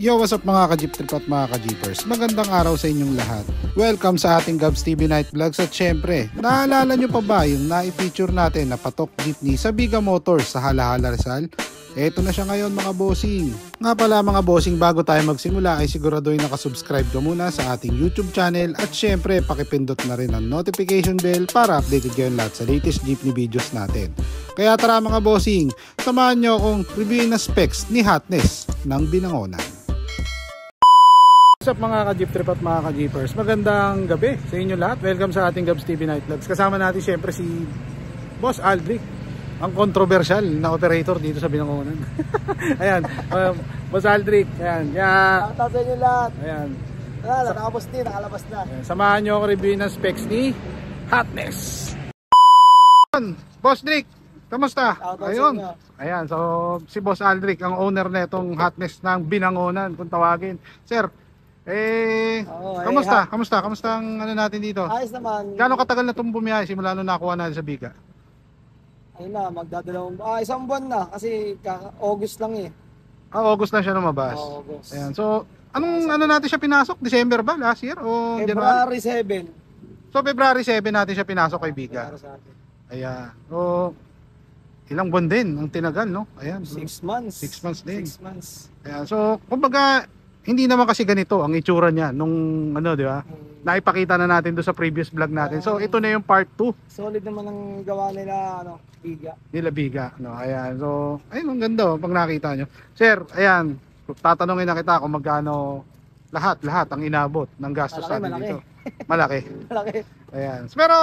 Yo, what's up mga ka-jeep trip at mga ka-jeepers? Magandang araw sa inyong lahat. Welcome sa ating Gabs TV Night Vlogs at syempre, naalala nyo pa ba yung na-feature natin na patok jeepney sa Biga Motors sa Halahala Rizal? Eto na siya ngayon mga bossing. Nga pala mga bossing, bago tayo magsimula ay siguraduhin nakasubscribe ka muna sa ating YouTube channel at syempre pakipindot na rin ang notification bell para updated kayo lahat sa latest jeepney videos natin. Kaya tara mga bossing, samahan nyo akong reviewin na specs ni Hotness ng Binangonan. What's up mga ka-jeep trip at mga ka-jeepers? Magandang gabi sa inyo lahat. Welcome sa ating Gabs TV Night Vlogs. Kasama natin syempre si Boss Aldric, ang controversial na operator dito sa Binangonan. Ayan, Boss Aldric. Ayan, kaya shoutout sa inyo lahat. Ayan. Nakapos din, nakalabas na. Ayan, samahan nyo ako review ng specs ni Hotness. Boss Drick, kamusta? Ayun. Ayan, so si Boss Aldric, ang owner na itong Hotness ng Binangonan, kung tawagin. Sir, kamusta? Kamusta ang ano natin dito? Ayos naman. Gaano katagal na itong bumiyahe simula nung nakuha natin sa Biga? Ayun na, isang buwan na kasi August lang eh. August na siya lumabas. August. Ayan, so anong ano natin siya pinasok? December ba? Last year? O January? February 7. So February 7 natin siya pinasok kay Biga. Ayan. So ilang buwan din ang tinagal, no? Ayan. 6 months. 6 months din. 6 months. Ayan. So kumbaga hindi naman kasi ganito ang itsura niya nung ano, di ba? Naipakita na natin doon sa previous vlog natin. So ito na yung part 2. Solid naman ang gawa nila, Biga. Nila Biga, no? Ayan. So ayun, ang ganda pag nakita nyo. Sir, ayan, tatanungin na kita kung magkano lahat ang inabot ng gastos natin dito. Malaki. Malaki. Ayan. Pero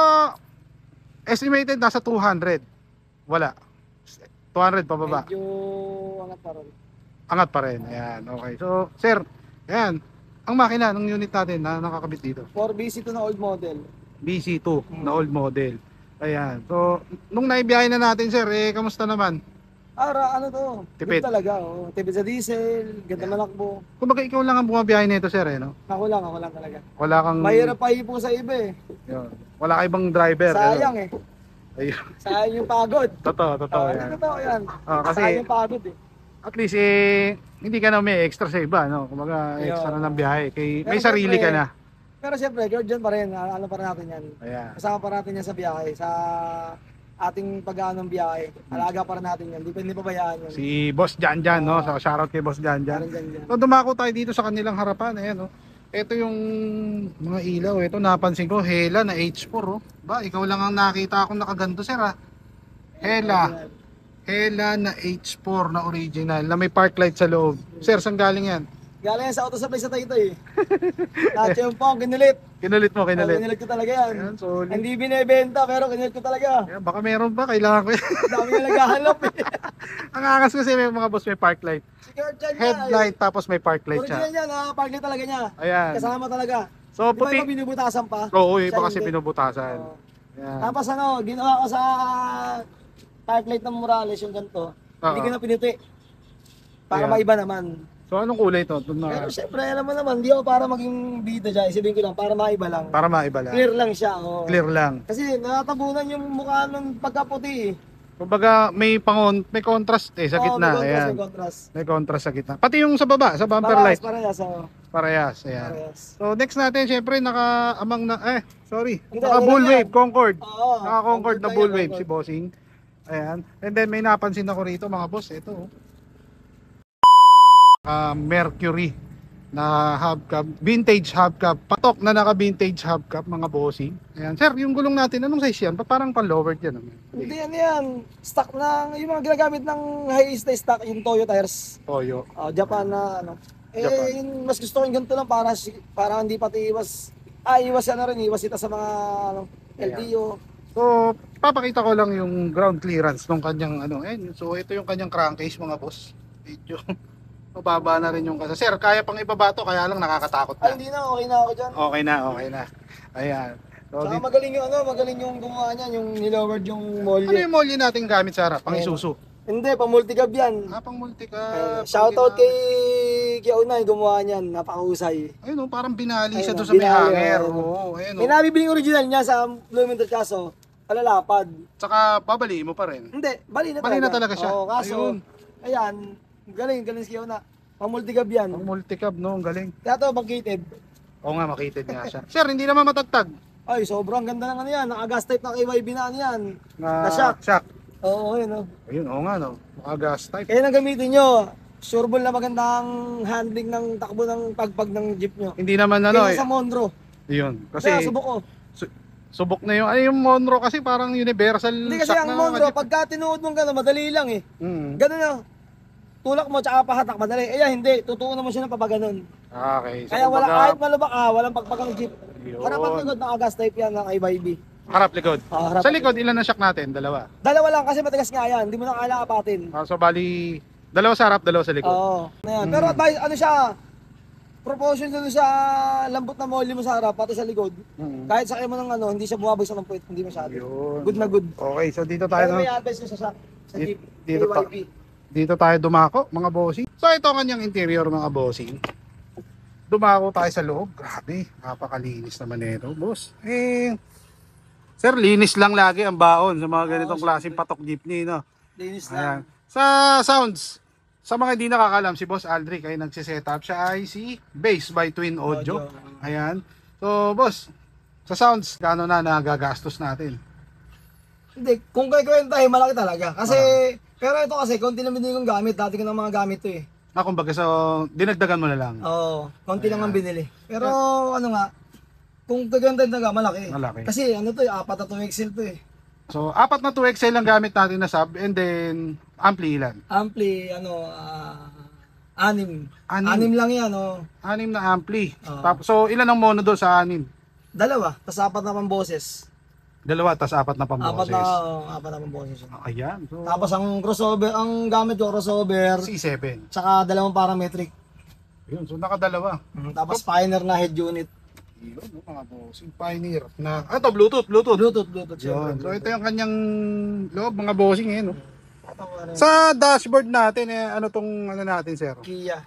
estimated nasa 200. Wala. 200 pababa. Medyo angat pa rin. Angat pa rin. Ayan, okay. So, sir, ayan, ang makina ng unit natin na nakakabit dito. 4BC2 na old model. BC2 na old model. Ayan. So, nung naibiyahe na natin, sir, kamusta naman? Ano to? Tipid. Good talaga, tipid sa diesel, ganda manakbo. Kumbaga ikaw lang ang bumabiyahe nito, sir, no? Ako lang talaga. Wala kang... Mahirap pa ipo sa iba eh. Yun. Wala kang ibang driver. Sayang eh. Ayun. Sayang yung pagod. Totoo yan. Totoo yan. Kasi sayang yung pagod eh. at least hindi ka na may extra sa iba, no? Kumbaga extra na ng biyahe. May Pero sarili syempre, ka na. Pero siyempre, Georgian pa rin. Ano pa rin natin yan. Ayan. Kasama pa natin yan sa biyahe. Sa ating pag-ano ng biyahe. Alaga pa rin natin yan. Hindi pa bayaan yan. Si Boss Janjan, no? So, shoutout kay Boss Janjan. So, dumako tayo dito sa kanilang harapan. Ayan, no? Ito yung mga ilaw. Ito, napansin ko, Hella na H4, oh. Ba, ikaw lang ang nakita akong nakaganto, sir, ha? Hella na H4 na original, na may park light sa loob. Sir, saan galing yan? Galing yan sa auto supply sa Taytay eh. Nacho yung pong, kinilit. Kinalit mo, kinalit. Kinilit ko talaga yan. Ayan, solid. Hindi binibenta, pero kinilit ko talaga. Ayan, baka meron pa, kailangan ko yan. Dami na naghahanap eh. Ang angas kasi may mga boss, may park light. Si Georgian niya. Headlight, tapos may park light siya. Original yan, park light talaga niya. Ayan. Kasama talaga. So, Di ba puti. iba binubutasan pa? Oo, iba Siya kasi hindi. pinubutasan. Oo. Ayan. Tapos ginawa ko sa park light ng Morales yung ganito. Hindi ko na pinuti. Para Ayan. maiba naman. So, anong kulay ito? Pero syempre, alam mo naman, di ako para maging bida dyan. Isipin ko lang, para maiba lang. Para maiba lang. Clear lang siya. Oh. Clear lang. Kasi natatabunan yung mukha ng pagkaputi eh. Kumbaga may contrast sa gitna. May Ayan. contrast. May contrast sa gitna. Pati yung sa baba, sa bumper light. Parehas. Parehas. Ayan. Parehas. So next natin, syempre naka-amang na Hindi, naka ano bull lang yan. wave, Concord. Oo. Naka Concord na lang bull yan, wave si Bossing. Ayan. And then may napansin ako rito mga boss, ito. Mercury na hubcap, vintage hubcap, patok na naka vintage hubcap mga bossing. Ayan. Sir, yung gulong natin, anong size yan? Parang pan-lowered yan. Hindi yan. Stock na, yung mga ginagamit ng high-ist na stock, yung Toyo tires. Toyo. Japan na Japan. Yung mas gusto ko yung ganito lang para hindi pati iwas. Iwas yan na rin. Iwas ito sa mga LTO. So, papakita ko lang yung ground clearance ng kanyang So, ito yung kanyang crankcase mga boss. Medyo mababa na rin yung kasa. Sir, kaya pang ibaba to, kaya lang nakakatakot na. Hindi na, okay na ako dyan. Okay na. Ayan. So, Saka magaling yung gumawa niyan, yung nilowered yung molly. ano yung molly natin gamit sa harap? Pang Isuzu? Hindi, pang multicab yan. Pang multicab. Shoutout kay Unay, gumawa niyan, napakahusay. Ayun parang binali siya Ayun, doon sa may binali, hanger. ayun. Oo, ayun. May nabibili original niya sa Bloomington kaso, alalapad. Tsaka babaliin mo pa rin. Hindi, bali na Bali na talaga siya. Oo, kaso, Ayun. ayan, galing si Kiona. Pang multicab yan. Ang multicab, no? Ang galing. Kaya to, pag-gated. Oo nga, makitid nga siya. Sir, hindi naman matagtag. Ay, sobrang ganda ng ano yan. Naka-gas type na KYB na ano yan. Na shock. shock. Oo, yun o. Ayun, oo nga, no? Maka-gas type. Kaya nang gamitin nyo. Sureball na magandang handling ng takbo ng pagpag ng jeep nyo. Hindi naman ano Kaya sa Monro. Yun. Kaya Kasi subok ko. subok na yung, ay yung Monro kasi parang universal Hindi kasi shock ang na Monro, mga jeep. pagka tinuod mong gano'n, madali lang eh. Ganun na. Tulak mo, tsaka pahatak, madali. Eh hindi, tutuunan mo siya ng papaganon. Okay. So, Kaya wala, kumbaga, kahit malubak ka, walang pagpagang jeep. Yun. Harapan likod, naka-gas type yan, naka-KYB. harap likod. Harap. Sa likod, ilan na shock natin? Dalawa. Dalawa lang kasi matigas nga yan, hindi mo na kailangan apatin. So bali, dalawa sa harap, dalawa sa likod. Oo. Ayan. Pero advice, ano siya, proportion dun sa lambot na molly mo sa harap, pati sa likod. Kahit sakay mo ng ano, hindi siya bumabagsak ng puwet, hindi masyado. Yun. Good na good. Okay, so dito tayo. Pero may advice na sa jeep, Dito KYB. Dito tayo dumako, mga bossing. So ito ang kanyang interior, mga bossing. Dumako tayo sa loob. Grabe, napakalinis naman nito, boss. Sir, linis lang lagi ang baon sa mga ganitong klaseng patok jeepney, no? Linis Ayan. lang. Sa sounds, sa mga hindi nakakalam, si Boss Aldric ay nagsisetup. Siya ay si Bass by Twin Audio. Ayan. So, boss, sa sounds, gaano na nagagastos natin? Hindi, kung kayo kwentahin, malaki talaga. Kasi, pero ito kasi, konti lang binili kong gamit. Dati ko ng mga gamit to eh. Kumbaga, so, dinagdagan mo na lang. Oo, konti lang ang binili. Pero, ano nga, kung kagandahin talaga, malaki. Malaki. Kasi, ano to eh, 4 na 2 XL to eh. So, 4 na 2XL lang gamit natin na sub, and then, ampli ilan? Ampli, ano, 6. 6 lang yan, oh. 6 na ampli. Oo. So, ilan ang mono doon sa 6? 2, tas 4 na pang boses. 2, tas 4 na 4 pamboses. na, 4 na pang boses. Ayan. So, Tapos ang crossover, ang gamit ko crossover, C7. tsaka 2 parametric. Yun, so nakadalawa. Tapos Pioneer na head unit. Yun, mga bossing. Pioneer. Na, ito, Bluetooth. Bluetooth, Yun. syempre. So, ito yung kanyang loob, mga bossing. No? Sa dashboard natin, ano tong ano natin, sir? Kia.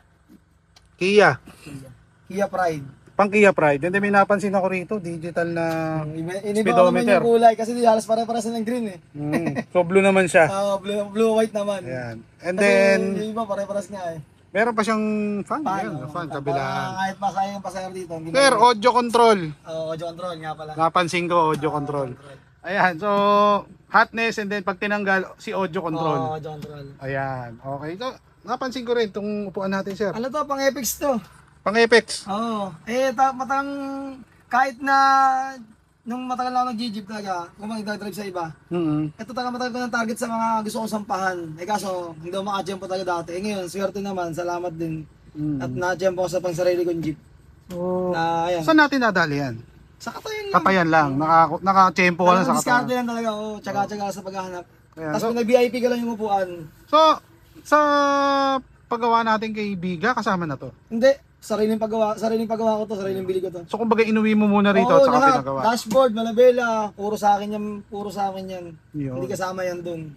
Kia Pride. Pang Kia Pride. And then may napansin ako rito, digital na Iniba naman yung kulay kasi di halos pare-pares ng green eh. So, blue naman siya. Blue white naman. Ayan. And Kasi then, yung iba pare-pares nga eh. meron pa siyang fan. Yan, oh. fan, kabilaan. Kahit masaya yung pasahero dito. Hindi Sir, audio control. audio control nga pala. Napansin ko, audio control. Ayan, so, hotness and then pag tinanggal, si audio control. Audio control. Ayan, okay. So, napansin ko rin itong upuan natin, sir. Ano to, pang Apex to. Pang Apex. Oo. Matang kahit na nung matagal na ako nag-jeep talaga, kung mag-drive sa iba. Ito talaga matagal ko ng target sa mga gusto kong sampahan. Kaso, hindi ako maka-jump talaga dati. Ngayon, swerte naman, salamat din. At na-jump ako sa pangsarili kong jeep. So, Ayan. saan natin nadali yan? Sa katayan lang. Katayan lang. Naka-tempo ka lang sa Diskarte katayan. lang talaga, tsaga-tsaga sa paghahanap. Ayan, Tapos so- pag nag-VIP ka lang yung upuan. So, sa paggawa natin kay Biga, kasama na to. Hindi, sariling paggawa ko to, sariling bili ko to. So, kumbaga inuwi mo muna rito at saka lahat. pinagawa. Dashboard, malabela, puro sa akin yan. Yun. Hindi kasama yan dun.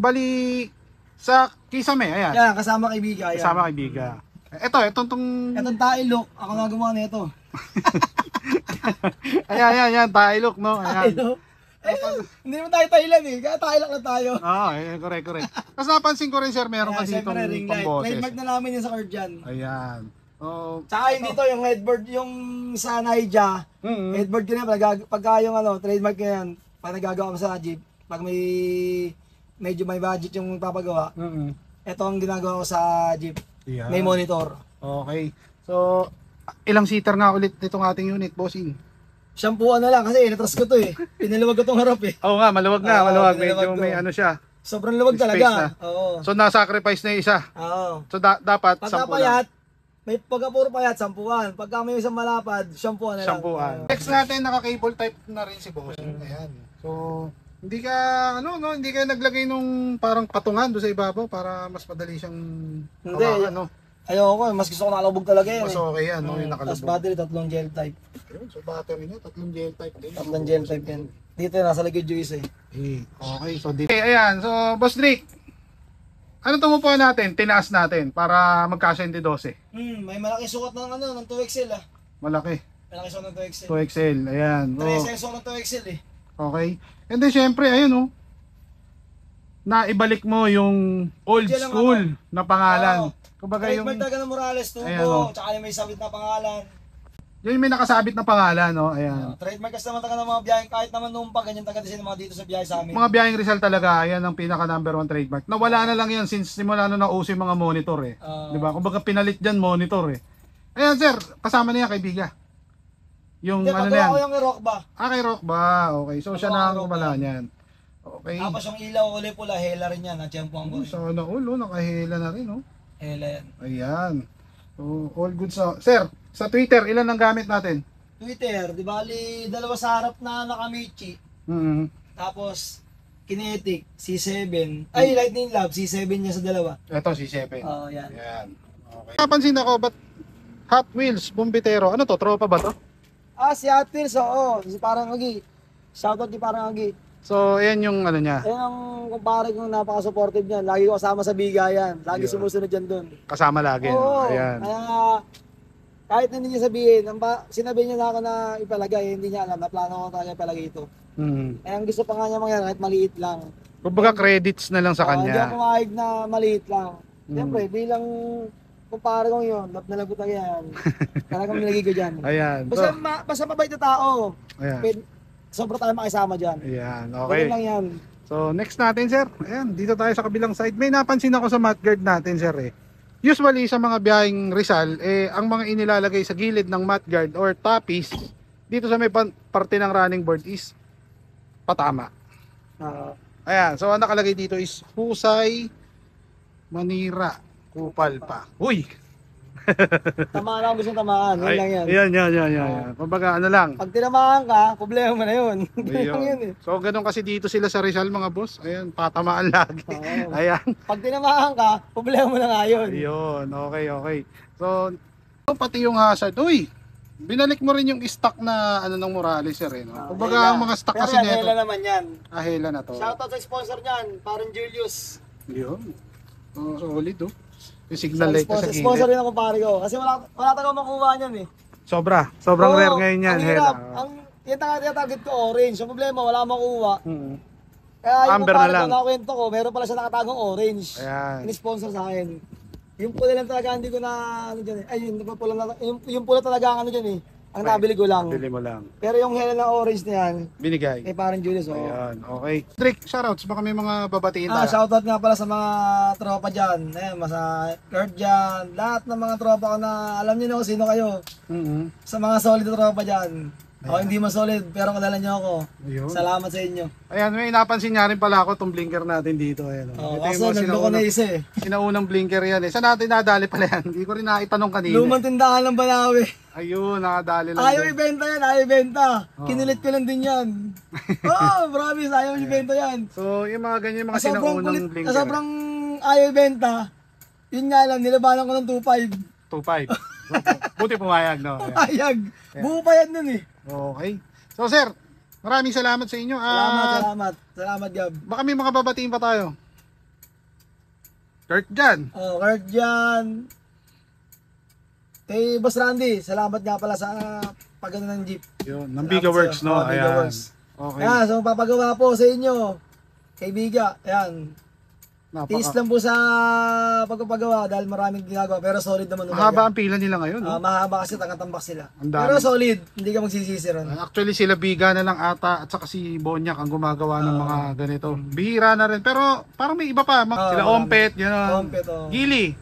Bali, sa Kisame, ayan. Yan, kasama kay Biga. Yan. Kasama kay Biga. Itong Itong tae look, ako nga gumawa nito. ayan, tayo look, no? Ayan. Hindi mo tayo Thailand eh, kaya tayo lang tayo. Correct. Tapos napansin ko rin, sir, meron kasi itong Siyempre, ring light. pamboses. Trademark na namin yun sa card dyan. Ayan. Tsaka yung dito, yung headboard, yung sa Naija, headboard ko na, pagka yung trademark ko yan, pag nagagawa mo sa Jeep, pag medyo may budget yung papagawa, ito ang ginagawa ko sa Jeep. Ayan. May monitor. Okay. So, ilang seater nga ulit itong ating unit, bossing? Shampooan na lang kasi inatras ko to eh. Pinaluwag ko tong harap eh. Oo nga, maluwag na, maluwag. Medyo pinaluwag ko. may ano siya. Sobrang luwag May space talaga. na. Oo. So, na-sacrifice na yung isa. Oo. So, dapat Pagka 10 lang. payat, may pagka puro payat, sampuan. Pagka may isang malapad, shampooan na lang. Shampooan. Next natin, naka-cable type na rin si bossing. Ayan. So, hindi ka, hindi ka naglagay nung parang patungan doon sa ibabaw para mas madali siyang Hindi. hawakan, Ayoko, mas gusto ko nakalubog talaga yan Mas eh. okay yan, yung Tapos nakalubog. battery, 3 gel type. Ayun, so battery niya, 3 gel type din. 3 gel type yan. Dito nasa likod yung isa eh. Okay, so dito. Okay, ayan, so Boss Drake, ano tumupuan natin? Tinaas natin para magkasya hindi 12. May malaki sukat ng ng 2XL ah. Malaki. Malaki sukat ng 2XL. 2XL, ayan. 3XL sukat ng 2XL eh. Okay. And then syempre, ayun na ibalik mo yung old Diyan lang school na pangalan. Kumbaga yung Trademark talaga ng Morales Ayan, oh. Tubo, tsaka yung may sabit na pangalan. yung may nakasabit na pangalan, no? Ayan. Trademark kasi naman talaga ng mga biyahe, kahit naman noong pa, ganyan talaga din mga dito sa biyahe sa amin. Mga biyaheng Rizal talaga, ayan ang pinaka number 1 trademark. Nawala na lang yan since simula na nauso yung mga monitor eh. 'Di ba? Kumbaga pinalit diyan monitor eh. Ayan sir, kasama niya kaibigan. Yung Hindi, ano na pagawa yan. ko yung rock ba? Kay Rock ba? Okay. So siya na ang kumala niyan. Okay. Tapos yung ilaw uli pula, hela rin yan, na-tiyempoan ko rin. So naulo, nakahila na rin, no? Hela yan. Ayan. So all good sa sir, sa Twitter ilan ang gamit natin? Twitter, di bali, dalawa sa harap na Nakamichi. Tapos, Kinetic, C7. Ay, Lightning Lab, C7 niya sa dalawa. Ito si 7. Oo, yan. Ayan. Okay. Napansin ako, ba't Hot Wheels, Bombitero, ano to? Tropa ba to? Si Hot Wheels, oo. Si Parang Agi. Shoutout ni Parang Agi. So, ayan yung ano niya. Ayan ang kumpare kong napaka-supportive niyan. Lagi ko kasama sa bigayan. Lagi Yun. sumusunod dyan dun. Kasama lagi. Oo. Ayan. Kaya, kahit hindi niya sabihin, sinabi niya na ako na ipalagay, hindi niya alam na plano ko talaga ipalagay ito. Eh, ang gusto pa nga niya mangyari, kahit maliit lang. Kumbaga credits na lang sa Hindi kanya. ako pumayag na maliit lang. Siyempre, bilang kumpare kong yun, love na lagot na yan. Talagang nilagay ko dyan. Ayan. Basta, So, basta mabait na tao. ayan. Sobra tayo makisama dyan. Ayan. Okay Okay. lang yan. So, next natin, sir. Ayan, dito tayo sa kabilang side. May napansin ako sa mudguard natin, sir eh. Usually sa mga biyaheng Rizal, ang mga inilalagay sa gilid ng mudguard or tapis dito sa may parte ng running board is patama. Ayan, so ang nakalagay dito is husay, manira, kupal pa. Uy! Tamaan lang gusto tamaan. Yun lang yan. Yan. Kumbaga ano lang. Pag tinamaan ka, problema mo na yun. Lang yun eh. So ganun kasi dito sila sa Rizal mga boss. Ayan, patamaan lagi. Oo. Ayan. Pag tinamaan ka, problema mo na nga yun. Ayun, okay. So, pati yung hazard. Uy, binalik mo rin yung stock na ano ng Morales sir eh. No? Kumbaga ang mga stock pero kasi yan, nito. hela naman yan. Hela na to. Shoutout sa sponsor niyan, parang Julius. Yun. Oh, solid oh. Yung signal light na sa Sponsor gilid. rin ako pare ko. Kasi wala tayo makuha niyan eh. Sobrang rare ngayon yan. Ang hirap. Yung target ko orange. Yung problema, wala makuha. Kaya yung Amber na kumpare lang. ko nakwento ko, meron pala siya nakatagong orange. Ayan. In-sponsor sa akin. Yung pula lang talaga, hindi ko na, ano dyan eh. Ay, yung pula talaga ang ano dyan eh. Ang nabili ko lang. Bili mo lang. Pero yung hela ng orange na yan, Binigay. parang Julius, oh. Ayan, okay. Drake, shoutouts. Baka may mga babatiin tayo. Shoutout nga pala sa mga tropa dyan. Ayan, masa Kurt dyan. Lahat ng mga tropa ko na alam niyo na kung sino kayo. Sa mga solid na tropa dyan. Ako hindi man solid, pero kadala niyo ako. Ayun. Salamat sa inyo. Ayan, may napansin niya rin pala ako itong blinker natin dito. Ayan, oh. Kaso nagloko na isa eh. Sinaunang blinker yan eh. Saan natin nadali pala yan? Hindi ko rin naitanong kanina. Lumang tindahan ng Banawe. Ayun, nakadali lang. Ayaw doon. ibenta yan, ayaw ibenta. Kinulit ko lang din yan. Promise, ayaw ibenta yan. So, yung mga ganyan, mga sinaunang blinker. Sobrang ayaw ibenta. Yun nga lang, nilabanan ko ng 2.5. 2.5. Buti pumayag, no? Ayan. Ayag. Buo pa yan nun eh. Okay. So, sir, maraming salamat sa inyo. Salamat Gab. Baka may mga babatiin pa tayo. Kurt dyan. Kurt dyan. Kay Boss Randy, salamat nga pala sa pagano ng jeep. Yun, ng Biga Works, no? Biga Ayan. Works. Okay. So papagawa po sa inyo. Kay Biga, ayan. Tiis lang po sa pagpapagawa dahil maraming ginagawa pero solid naman. Mahaba ang pila nila ngayon, no? Mahaba kasi tangatambak sila. Ang dami. Pero solid, hindi ka magsisisi ron. Actually, sila Biga na lang ata at saka si Bonyak ang gumagawa ng mga ganito. Bihira na rin. Pero parang may iba pa. Sila Ompet, yun. Ompet, Gili.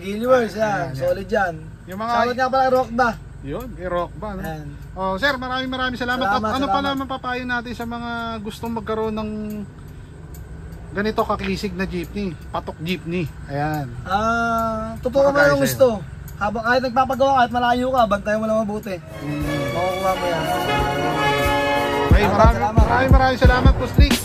Gili Works, yan. Solid yan. Yung mga... Shoutout nga pala Rock ba? Yun, rock ba, no? Ayan. Sir, maraming salamat. At ano Salamat. pala mapapayo natin sa mga gustong magkaroon ng ganito kaklisig na jeepney, patok jeepney. Ayan. Totoo naman yung gusto. Habang kahit nagpapagawa, kahit malayo ka, bantayan mo lang mabuti. Makukuha mo yan. Okay, maraming salamat, Boss Rick.